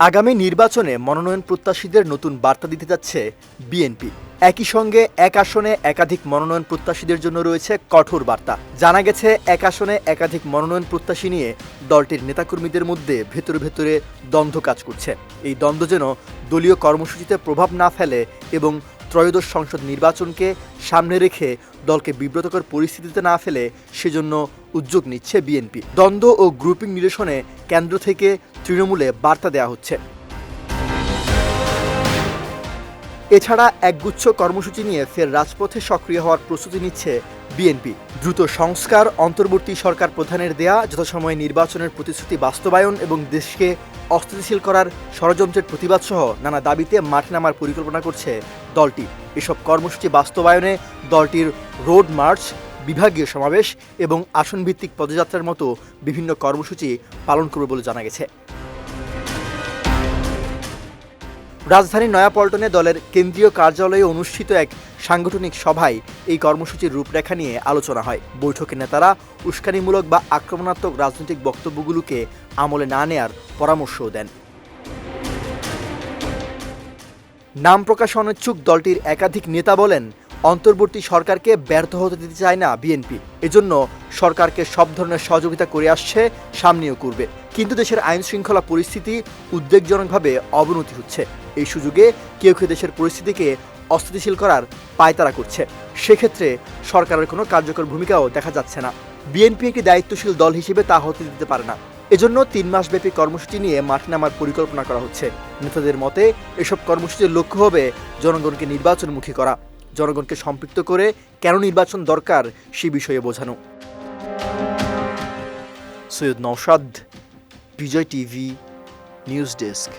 আগামী নির্বাচনে মনোনয়ন প্রত্যাশীদের নতুন বার্তা দিতে যাচ্ছে বিএনপি। একই সঙ্গে এক আসনে একাধিক মনোনয়ন প্রত্যাশীদের জন্য রয়েছে কঠোর বার্তা। জানা গেছে, এক আসনে একাধিক মনোনয়ন প্রত্যাশী নিয়ে দলটির নেতাকর্মীদের মধ্যে ভেতরে ভেতরে দ্বন্দ্ব কাজ করছে। এই দ্বন্দ্ব যেন দলীয় কর্মসূচিতে প্রভাব না ফেলে এবং ত্রয়োদশ সংসদ নির্বাচনকে সামনে রেখে দলকে বিব্রতকর পরিস্থিতিতে না ফেলে সেজন্য উদ্যোগ নিচ্ছে বিএনপি। দ্বন্দ্ব ও গ্রুপিং নিরসনে কেন্দ্র থেকে তৃণমূলে বার্তা দেওয়া হচ্ছে। এছাড়া একগুচ্ছ কর্মসূচি নিয়ে ফের রাজপথে সক্রিয় হওয়ার প্রস্তুতি নিচ্ছে বিএনপি। দ্রুত সংস্কার, অন্তর্বর্তী সরকার প্রধানের দেয়া যথাসময়ে নির্বাচনের প্রতিশ্রুতি বাস্তবায়ন এবং দেশকে অস্থিতিশীল করার ষড়যন্ত্রের প্রতিবাদ সহ নানা দাবিতে মাঠে নামার পরিকল্পনা করছে দলটি। এসব কর্মসূচি বাস্তবায়নে দলটির রোড মার্চ, বিভাগীয় সমাবেশ এবং আসনভিত্তিক পদযাত্রার মতো বিভিন্ন কর্মসূচি পালন করবে বলে জানা গেছে। রাজধানীর নয়াপল্টনে দলের কেন্দ্রীয় কার্যালয়ে অনুষ্ঠিত এক সাংগঠনিক সভায় এই কর্মসূচির রূপরেখা নিয়ে আলোচনা হয়। বৈঠকে নেতারা উস্কানিমূলক বা আক্রমণাত্মক রাজনৈতিক বক্তব্যগুলোকে আমলে না নেয়ার পরামর্শও দেন। নাম প্রকাশ অনিচ্ছুক দলটির একাধিক নেতা বলেন, অন্তর্বর্তী সরকারকে ব্যর্থ হতে দিতে চায় না বিএনপি। এজন্য সরকারকে সব ধরনের সহযোগিতা করে আসছে, সামনেও করবে। কিন্তু দেশের আইন শৃঙ্খলা পরিস্থিতি উদ্বেগজনকভাবে অবনতি হচ্ছে। এই সুযোগে কেউ কেউ দেশের পরিস্থিতিকে অস্থিতিশীল করার পায়তারা করছে। সেক্ষেত্রে সরকারের কোনো কার্যকর ভূমিকাও দেখা যাচ্ছে না। বিএনপি একটি দায়িত্বশীল দল হিসেবে তা হতে দিতে পারে না। এজন্য 3 মাসব্যাপী কর্মসূচি নিয়ে মাঠে নামার পরিকল্পনা করা হচ্ছে। নেতাদের মতে এসব কর্মসূচির লক্ষ্য হবে জনগণকে নির্বাচনমুখী করা, জনগণকে সম্পৃক্ত করে কেন নির্বাচন দরকার সে বিষয়ে বোঝানো। সৈয়দ নওশাদ, বিজয় টিভি, নিউজ ডেস্ক।